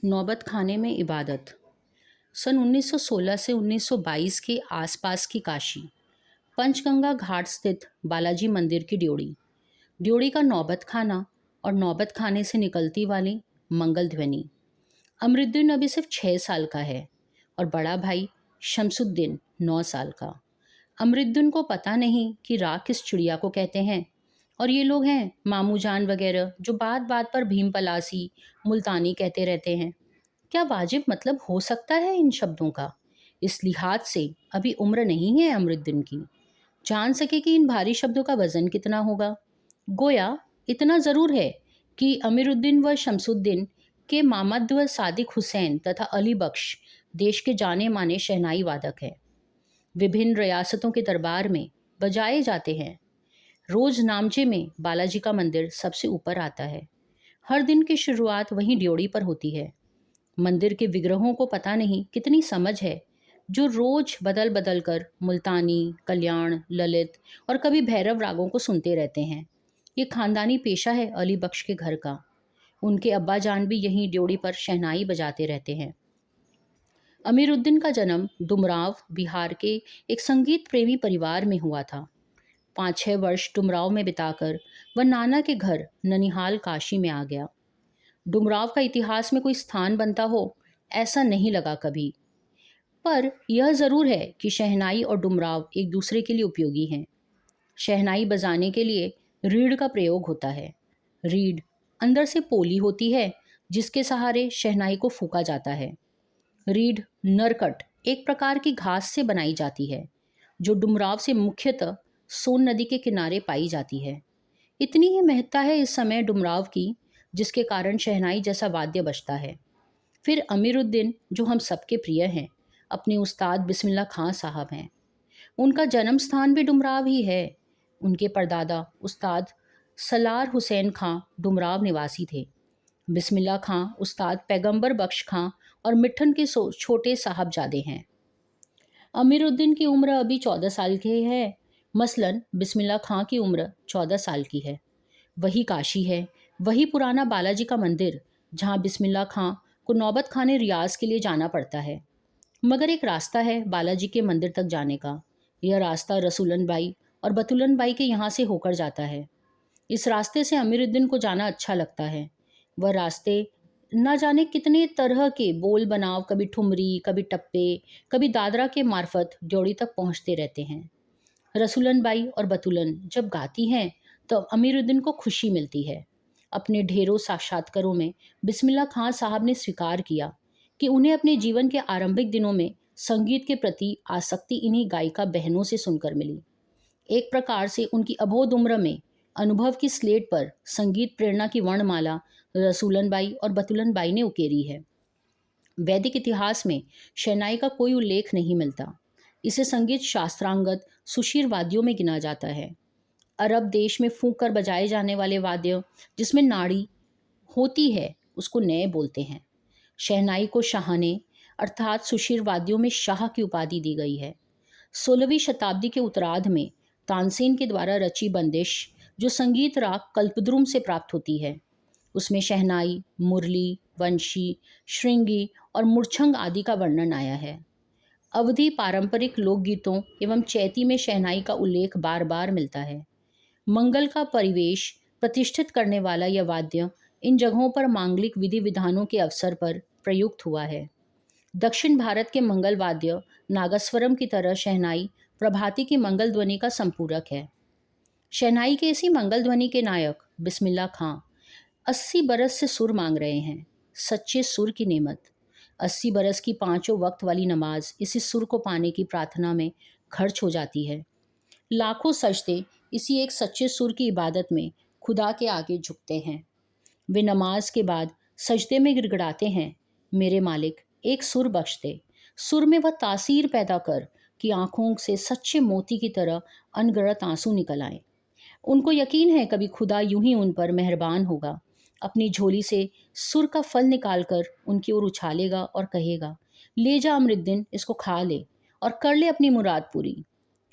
नौबत खाने में इबादत। सन 1916 से 1922 के आसपास की काशी, पंचगंगा घाट स्थित बालाजी मंदिर की ड्योढ़ी। ड्योढ़ी का नौबत खाना और नौबत खाने से निकलती वाली मंगल ध्वनि। अमरुद्दीन अभी सिर्फ 6 साल का है और बड़ा भाई शमसुद्दीन 9 साल का। अमरुद्दीन को पता नहीं कि राग किस चिड़िया को कहते हैं, और ये लोग हैं मामू जान वगैरह जो बात बात पर भीम पलासी, मुल्तानी कहते रहते हैं। क्या वाजिब मतलब हो सकता है इन शब्दों का? इस लिहाज से अभी उम्र नहीं है अमरुद्दीन की जान सके कि इन भारी शब्दों का वजन कितना होगा। गोया इतना ज़रूर है कि अमीरुद्दीन व शमसुद्दीन के मामद व सादिक हुसैन तथा अली बख्श देश के जाने माने शहनाई वादक हैं। विभिन्न रियासतों के दरबार में बजाए जाते हैं। रोज नामचे में बालाजी का मंदिर सबसे ऊपर आता है। हर दिन की शुरुआत वहीं ड्योढ़ी पर होती है। मंदिर के विग्रहों को पता नहीं कितनी समझ है, जो रोज बदल बदल कर मुल्तानी, कल्याण, ललित और कभी भैरव रागों को सुनते रहते हैं। ये खानदानी पेशा है अली बख्श के घर का। उनके अब्बा जान भी यहीं ड्योढ़ी पर शहनाई बजाते रहते हैं। अमीरुद्दीन का जन्म डुमराव, बिहार के एक संगीत प्रेमी परिवार में हुआ था। 5-6 वर्ष डुमराव में बिताकर वह नाना के घर ननिहाल काशी में आ गया। डुमराव का इतिहास में कोई स्थान बनता हो ऐसा नहीं लगा कभी। पर यह ज़रूर है कि शहनाई और डुमराव एक दूसरे के लिए उपयोगी हैं। शहनाई बजाने के लिए रीढ़ का प्रयोग होता है। रीढ़ अंदर से पोली होती है जिसके सहारे शहनाई को फूंका जाता है। रीढ़ नरकट एक प्रकार की घास से बनाई जाती है जो डुमराव से मुख्यतः सोन नदी के किनारे पाई जाती है। इतनी ही महत्ता है इस समय डुमराव की, जिसके कारण शहनाई जैसा वाद्य बजता है। फिर अमीरुद्दीन जो हम सबके प्रिय हैं, अपने उस्ताद बिस्मिल्लाह खां साहब हैं। उनका जन्म स्थान भी डुमराव ही है। उनके परदादा उस्ताद सलार हुसैन खां डुमराव निवासी थे। बिस्मिल्लाह खां उस्ताद पैगंबर बख्श खां और मिठन के छोटे साहबजादे हैं। अमीरुद्दीन की उम्र अभी 14 साल की है। मसलन बिस्मिल्लाह खां की उम्र 14 साल की है। वही काशी है, वही पुराना बालाजी का मंदिर जहाँ बिस्मिल्लाह खां को नौबत खाने रियाज के लिए जाना पड़ता है। मगर एक रास्ता है बालाजी के मंदिर तक जाने का। यह रास्ता रसूलन बाई और बतुलन बाई के यहाँ से होकर जाता है। इस रास्ते से अमीरुद्दीन को जाना अच्छा लगता है। वह रास्ते न जाने कितने तरह के बोल बनाव, कभी ठुमरी, कभी टप्पे, कभी दादरा के मार्फत ड्योढ़ी तक पहुँचते रहते हैं। रसूलन बाई और बतुलन जब गाती हैं तो अमीरुद्दीन को खुशी मिलती है। अपने ढेरों साक्षात्कारों में बिस्मिल्लाह खां साहब ने स्वीकार किया कि उन्हें अपने जीवन के आरंभिक दिनों में संगीत के प्रति आसक्ति इन्हीं गायिका बहनों से सुनकर मिली। एक प्रकार से उनकी अबोध उम्र में अनुभव की स्लेट पर संगीत प्रेरणा की वर्णमाला रसूलन बाई और बतुलन बाई ने उकेरी है। वैदिक इतिहास में शहनाई का कोई उल्लेख नहीं मिलता। इसे संगीत शास्त्रांगत सुशीर वाद्यों में गिना जाता है। अरब देश में फूंक कर बजाए जाने वाले वाद्य जिसमें नाड़ी होती है उसको नए बोलते हैं। शहनाई को शाहने अर्थात सुशीर वाद्यों में शाह की उपाधि दी गई है। 16वीं शताब्दी के उत्तरार्ध में तानसेन के द्वारा रची बंदिश जो संगीत राग कल्पद्रुम से प्राप्त होती है, उसमें शहनाई, मुरली, वंशी, श्रृंगी और मूर्छंग आदि का वर्णन आया है। अवधी पारंपरिक लोकगीतों एवं चैती में शहनाई का उल्लेख बार बार मिलता है। मंगल का परिवेश प्रतिष्ठित करने वाला यह वाद्य इन जगहों पर मांगलिक विधि विधानों के अवसर पर प्रयुक्त हुआ है। दक्षिण भारत के मंगल वाद्य नागस्वरम की तरह शहनाई प्रभाती की मंगल ध्वनि का संपूरक है। शहनाई के इसी मंगल ध्वनि के नायक बिस्मिल्लाह खां 80 बरस से सुर मांग रहे हैं, सच्चे सुर की नेमत। 80 बरस की 5 वक्त वाली नमाज इसी सुर को पाने की प्रार्थना में खर्च हो जाती है। लाखों सजदे इसी एक सच्चे सुर की इबादत में खुदा के आगे झुकते हैं। वे नमाज के बाद सजदे में गिड़गिड़ाते हैं, मेरे मालिक एक सुर बख्श दे। सुर में वह तासीर पैदा कर कि आंखों से सच्चे मोती की तरह अनगढ़ंत आंसू निकल आए। उनको यकीन है कभी खुदा यूं ही उन पर मेहरबान होगा, अपनी झोली से सुर का फल निकालकर उनकी ओर उछालेगा और कहेगा, ले जा अमरुद्दीन, इसको खा ले और कर ले अपनी मुराद पूरी।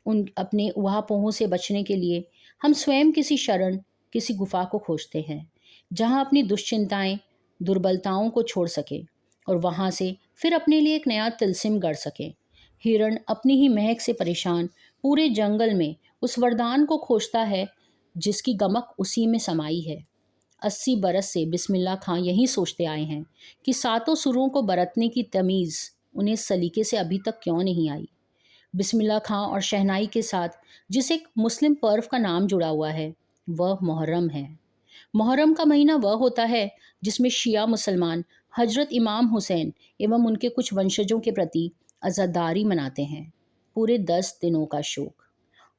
उन अपने उहापोहों से बचने के लिए हम स्वयं किसी शरण, किसी गुफा को खोजते हैं जहाँ अपनी दुश्चिंताएं, दुर्बलताओं को छोड़ सके। और वहाँ से फिर अपने लिए एक नया तिलस्म गढ़ सकें। हिरण अपनी ही महक से परेशान पूरे जंगल में उस वरदान को खोजता है जिसकी गमक उसी में समाई है। 80 बरस से बिस्मिल्लाह खां यही सोचते आए हैं कि सातों सुरों को बरतने की तमीज़ उन्हें सलीके से अभी तक क्यों नहीं आई। बिस्मिल्लाह खां और शहनाई के साथ जिस एक मुस्लिम पर्व का नाम जुड़ा हुआ है वह मुहर्रम है। मुहर्रम का महीना वह होता है जिसमें शिया मुसलमान हजरत इमाम हुसैन एवं उनके कुछ वंशजों के प्रति अज़ादारी मनाते हैं। पूरे 10 दिनों का शोक।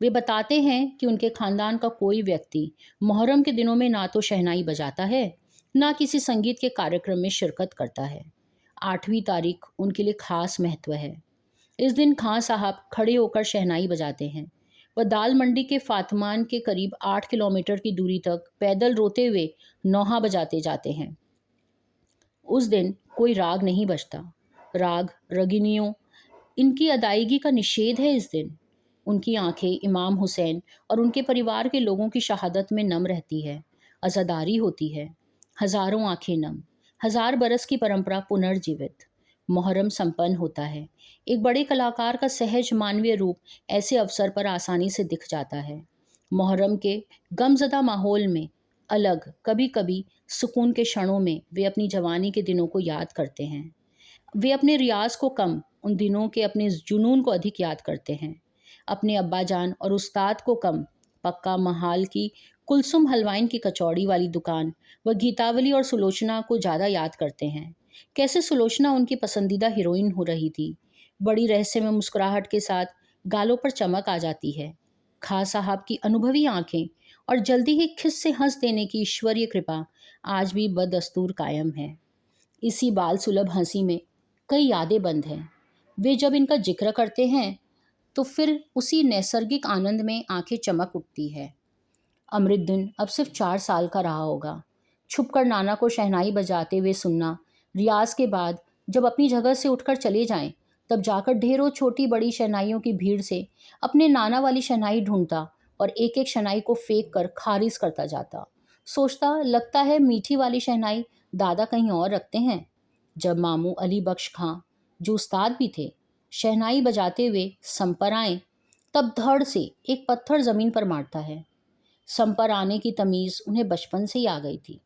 वे बताते हैं कि उनके खानदान का कोई व्यक्ति मुहर्रम के दिनों में ना तो शहनाई बजाता है, ना किसी संगीत के कार्यक्रम में शिरकत करता है। 8वीं तारीख उनके लिए खास महत्व है। इस दिन खां साहब खड़े होकर शहनाई बजाते हैं। वह दाल मंडी के फातमान के करीब 8 किलोमीटर की दूरी तक पैदल रोते हुए नौहा बजाते जाते हैं। उस दिन कोई राग नहीं बजता। राग रगिनियों इनकी अदायगी का निषेध है। इस दिन उनकी आंखें इमाम हुसैन और उनके परिवार के लोगों की शहादत में नम रहती है। अज़ादारी होती है। हजारों आंखें नम। 1000 बरस की परंपरा पुनर्जीवित। मुहर्रम संपन्न होता है। एक बड़े कलाकार का सहज मानवीय रूप ऐसे अवसर पर आसानी से दिख जाता है। मुहर्रम के गमज़दा माहौल में अलग कभी कभी सुकून के क्षणों में वे अपनी जवानी के दिनों को याद करते हैं। वे अपने रियाज को कम, उन दिनों के अपने जुनून को अधिक याद करते हैं। अपने अब्बा जान और उस्ताद को कम, पक्का महाल की कुलसुम हलवाइन की कचौड़ी वाली दुकान व गीतावली और सुलोचना को ज़्यादा याद करते हैं। कैसे सुलोचना उनकी पसंदीदा हीरोइन हो रही थी। बड़ी रहस्यमय मुस्कुराहट के साथ गालों पर चमक आ जाती है। खां साहब की अनुभवी आंखें और जल्दी ही खिस से हंस देने की ईश्वरीय कृपा आज भी बदस्तूर कायम है। इसी बाल सुलभ हंसी में कई यादें बंद हैं। वे जब इनका जिक्र करते हैं तो फिर उसी नैसर्गिक आनंद में आंखें चमक उठती है। अमृतदिन अब सिर्फ 4 साल का रहा होगा। छुपकर नाना को शहनाई बजाते हुए सुनना, रियाज के बाद जब अपनी जगह से उठकर चले जाएं, तब जाकर ढेरों छोटी बड़ी शहनाइयों की भीड़ से अपने नाना वाली शहनाई ढूंढता और एक एक शहनाई को फेंक कर खारिज करता जाता। सोचता लगता है मीठी वाली शहनाई दादा कहीं और रखते हैं। जब मामू अली बख्श खां, जो उस्ताद भी थे, शहनाई बजाते हुए सम पर आए, तब धड़ से एक पत्थर जमीन पर मारता है। सम पर आने की तमीज़ उन्हें बचपन से ही आ गई थी,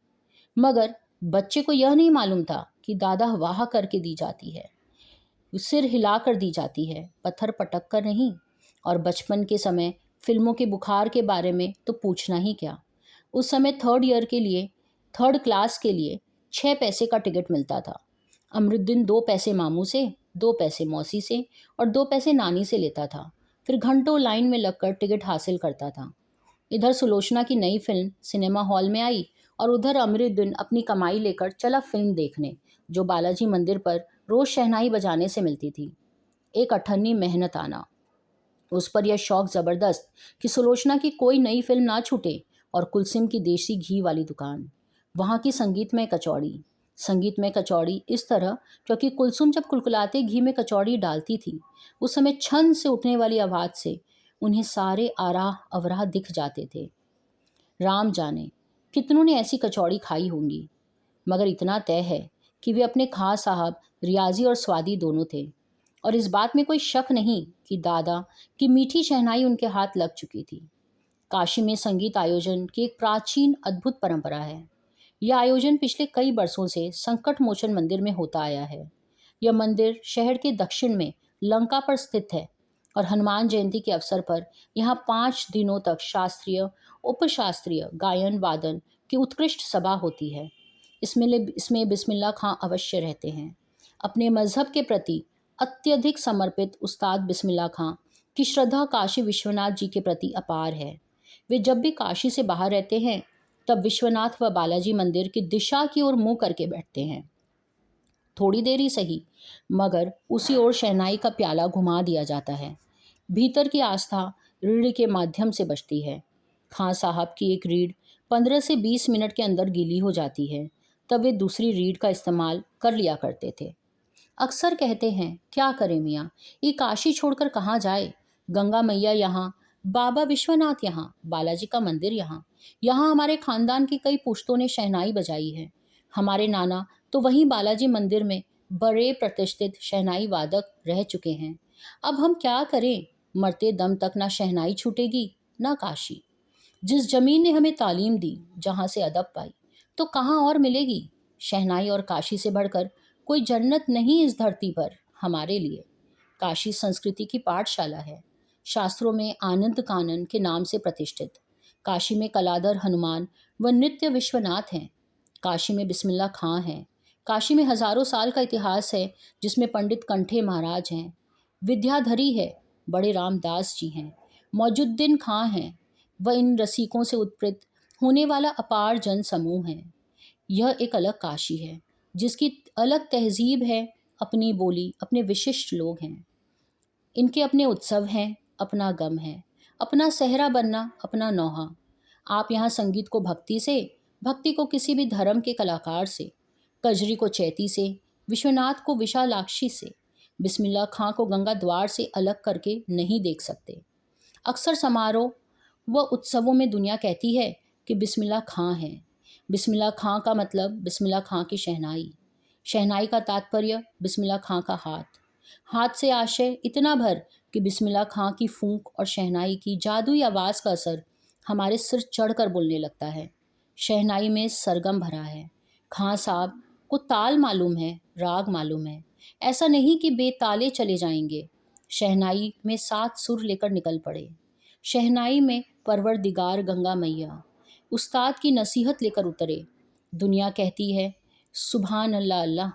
मगर बच्चे को यह नहीं मालूम था कि दादा वाह करके दी जाती है, सिर हिला कर दी जाती है, पत्थर पटक कर नहीं। और बचपन के समय फिल्मों के बुखार के बारे में तो पूछना ही क्या। उस समय 3rd क्लास के लिए 6 पैसे का टिकट मिलता था। अमरुद्दीन 2 पैसे मामू से, 2 पैसे मौसी से और 2 पैसे नानी से लेता था। फिर घंटों लाइन में लगकर टिकट हासिल करता था। इधर सुलोचना की नई फिल्म सिनेमा हॉल में आई और उधर अमरुद्दीन अपनी कमाई लेकर चला फिल्म देखने, जो बालाजी मंदिर पर रोज शहनाई बजाने से मिलती थी। एक अठन्नी मेहनत आना, उस पर यह शौक ज़बरदस्त कि सुलोचना की कोई नई फिल्म ना छूटे और कुलसिम की देसी घी वाली दुकान, वहाँ की संगीतमय कचौड़ी इस तरह क्योंकि कुलसुम जब कुलकुलाते घी में कचौड़ी डालती थी, उस समय छन से उठने वाली आवाज़ से उन्हें सारे आराह अवराह दिख जाते थे। राम जाने कितनों ने ऐसी कचौड़ी खाई होंगी, मगर इतना तय है कि वे अपने खां साहब रियाजी और स्वादी दोनों थे। और इस बात में कोई शक नहीं कि दादा की मीठी शहनाई उनके हाथ लग चुकी थी। काशी में संगीत आयोजन की एक प्राचीन अद्भुत परंपरा है। यह आयोजन पिछले कई बरसों से संकट मोचन मंदिर में होता आया है। यह मंदिर शहर के दक्षिण में लंका पर स्थित है और हनुमान जयंती के अवसर पर यहाँ 5 दिनों तक शास्त्रीय उपशास्त्रीय गायन वादन की उत्कृष्ट सभा होती है। इसमें बिस्मिल्लाह खां अवश्य रहते हैं। अपने मजहब के प्रति अत्यधिक समर्पित उस्ताद बिस्मिल्लाह खां की श्रद्धा काशी विश्वनाथ जी के प्रति अपार है। वे जब भी काशी से बाहर रहते हैं तब विश्वनाथ व बालाजी मंदिर की दिशा की ओर मुंह करके बैठते हैं। थोड़ी देर ही सही, मगर उसी ओर शहनाई का प्याला घुमा दिया जाता है। भीतर की आस्था रीढ़ के माध्यम से बजती है। खां साहब की एक रीढ़ 15 से 20 मिनट के अंदर गीली हो जाती है, तब वे दूसरी रीढ़ का इस्तेमाल कर लिया करते थे। अक्सर कहते हैं, क्या करें मियाँ, ये काशी छोड़कर कहाँ जाए। गंगा मैया यहाँ, बाबा विश्वनाथ यहाँ, बालाजी का मंदिर यहाँ, यहाँ हमारे खानदान की कई पुश्तों ने शहनाई बजाई है। हमारे नाना तो वहीं बालाजी मंदिर में बड़े प्रतिष्ठित शहनाई वादक रह चुके हैं। अब हम क्या करें, मरते दम तक ना शहनाई छूटेगी ना काशी। जिस जमीन ने हमें तालीम दी, जहाँ से अदब पाई, तो कहाँ और मिलेगी। शहनाई और काशी से बढ़कर कोई जन्नत नहीं इस धरती पर हमारे लिए। काशी संस्कृति की पाठशाला है, शास्त्रों में आनंद कानन के नाम से प्रतिष्ठित। काशी में कलाधर हनुमान व नित्य विश्वनाथ हैं। काशी में बिस्मिल्लाह खां हैं। काशी में हजारों साल का इतिहास है, जिसमें पंडित कंठे महाराज हैं, विद्याधरी है, बड़े रामदास जी हैं, मौजुद्दीन खां हैं, व इन रसिकों से उत्प्रेत होने वाला अपार जन समूह है। यह एक अलग काशी है, जिसकी अलग तहजीब है, अपनी बोली, अपने विशिष्ट लोग हैं। इनके अपने उत्सव हैं, अपना गम है, अपना सहरा बनना, अपना नौहा। आप यहाँ संगीत को भक्ति से, भक्ति को किसी भी धर्म के कलाकार से, कजरी को चैती से, विश्वनाथ को विशालाक्षी से, बिस्मिल्लाह खां को गंगा द्वार से अलग करके नहीं देख सकते। अक्सर समारोह व उत्सवों में दुनिया कहती है कि बिस्मिल्लाह खां है। बिस्मिल्लाह खां का मतलब बिस्मिल्लाह खां की शहनाई, शहनाई का तात्पर्य बिस्मिल्लाह खां का हाथ, हाथ से आशय इतना भर कि बिस्मिल्लाह खां की फूंक और शहनाई की जादुई आवाज़ का असर हमारे सिर चढ़कर बोलने लगता है। शहनाई में सरगम भरा है। खां साहब को ताल मालूम है, राग मालूम है। ऐसा नहीं कि बेताले चले जाएंगे। शहनाई में 7 सुर लेकर निकल पड़े। शहनाई में परवरदिगार गंगा मैया उस्ताद की नसीहत लेकर उतरे। दुनिया कहती है सुभान अल्लाह अल्लाह,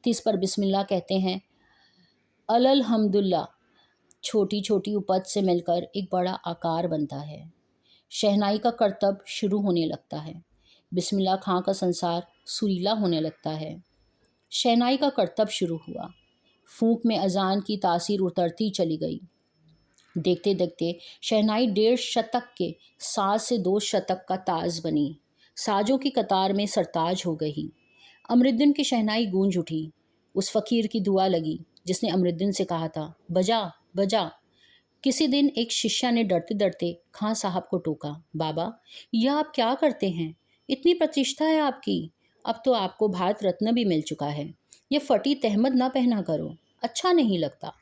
तिस पर बिस्मिल्लाह कहते हैं अलल हमदुल्ला। छोटी छोटी उपज से मिलकर एक बड़ा आकार बनता है। शहनाई का करतब शुरू होने लगता है। बिस्मिल्लाह खां का संसार सुरीला होने लगता है। शहनाई का करतब शुरू हुआ। फूंक में अजान की तासीर उतरती चली गई। देखते देखते शहनाई 1.5 शतक के साज से 2 शतक का ताज बनी। साजों की कतार में सरताज हो गई। अमरुद्दीन की शहनाई गूंज उठी। उस फकीर की दुआ लगी जिसने अमरुद्दीन से कहा था बजा बजा। किसी दिन एक शिष्या ने डरते डरते खां साहब को टोका, बाबा यह आप क्या करते हैं, इतनी प्रतिष्ठा है आपकी, अब तो आपको भारत रत्न भी मिल चुका है, ये फटी तहमद ना पहना करो, अच्छा नहीं लगता।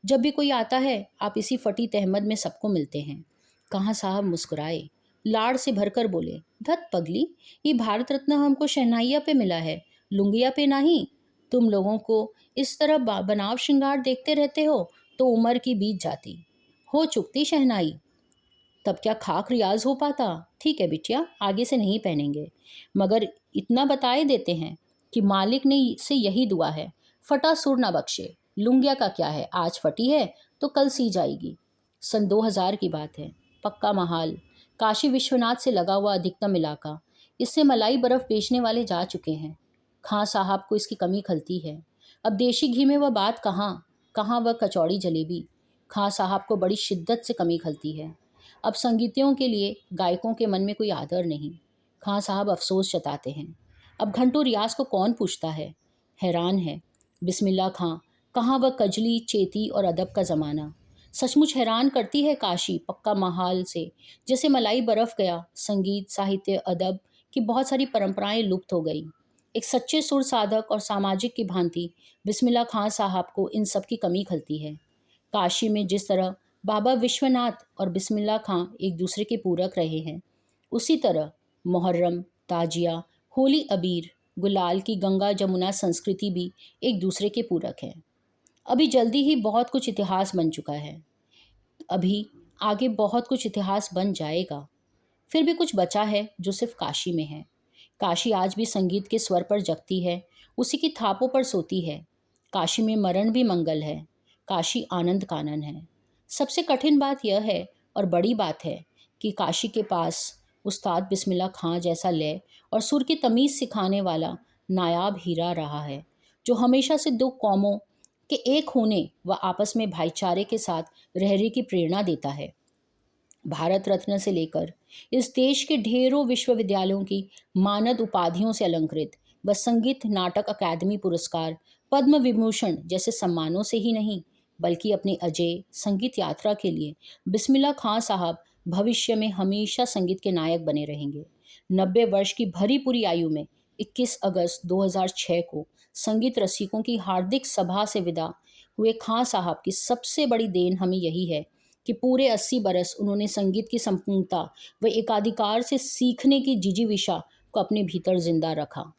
जब भी कोई आता है आप इसी फटी तहमद में सबको मिलते हैं। खां साहब मुस्कुराए, लाड़ से भरकर बोले, धत पगली, ये भारत रत्न हमको शहनाइया पे मिला है, लुंगिया पे नहीं। तुम लोगों को इस तरह बनाव श्रृंगार देखते रहते हो तो उम्र की बीत जाती, हो चुकती शहनाई, तब क्या खाक रियाज हो पाता। ठीक है बिटिया, आगे से नहीं पहनेंगे, मगर इतना बताए देते हैं कि मालिक ने से यही दुआ है, फटा सुर ना बख्शे। लुंगिया का क्या है, आज फटी है तो कल सी जाएगी। सन 2000 की बात है। पक्का महाल, काशी विश्वनाथ से लगा हुआ अधिकतम इलाका, इससे मलाई बर्फ़ बेचने वाले जा चुके हैं। खां साहब को इसकी कमी खलती है। अब देशी घी में वह बात कहाँ, कहाँ वह कचौड़ी जलेबी। खां साहब को बड़ी शिद्दत से कमी खलती है। अब संगीतियों के लिए गायकों के मन में कोई आदर नहीं। खां साहब अफसोस जताते हैं। अब घंटों रियाज को कौन पूछता है। हैरान है बिस्मिल्लाह खां, कहाँ वह कजली चेती और अदब का ज़माना। सचमुच हैरान करती है काशी पक्का महाल से, जैसे मलाई बरफ गया। संगीत साहित्य अदब की बहुत सारी परंपराएं लुप्त हो गई। एक सच्चे सुर साधक और सामाजिक की भांति बिस्मिल्लाह खां साहब को इन सब की कमी खलती है। काशी में जिस तरह बाबा विश्वनाथ और बिस्मिल्लाह खां एक दूसरे के पूरक रहे हैं, उसी तरह मुहर्रम, ताजिया, होली अबीर, गुलाल की गंगा जमुना संस्कृति भी एक दूसरे के पूरक है। अभी जल्दी ही बहुत कुछ इतिहास बन चुका है, अभी आगे बहुत कुछ इतिहास बन जाएगा। फिर भी कुछ बचा है जो सिर्फ काशी में है। काशी आज भी संगीत के स्वर पर जगती है, उसी की थापों पर सोती है। काशी में मरण भी मंगल है, काशी आनंद कानन है। सबसे कठिन बात यह है और बड़ी बात है कि काशी के पास उस्ताद बिस्मिल्लाह खां जैसा लय और सुर की तमीज़ सिखाने वाला नायाब हीरा रहा है, जो हमेशा से दो कौमों के एक होने व आपस में भाईचारे के साथ रहने की प्रेरणा देता है। भारत रत्न से लेकर इस देश के ढेरों विश्वविद्यालयों की मानद उपाधियों से अलंकृत व संगीत नाटक अकादमी पुरस्कार, पद्म विभूषण जैसे सम्मानों से ही नहीं, बल्कि अपनी अजेय संगीत यात्रा के लिए बिस्मिल्लाह खां साहब भविष्य में हमेशा संगीत के नायक बने रहेंगे। 90 वर्ष की भरी पूरी आयु में 21 अगस्त 2006 को संगीत रसिकों की हार्दिक सभा से विदा हुए खां साहब की सबसे बड़ी देन हमें यही है कि पूरे 80 बरस उन्होंने संगीत की संपूर्णता व एकाधिकार से सीखने की जिजीविषा को अपने भीतर जिंदा रखा।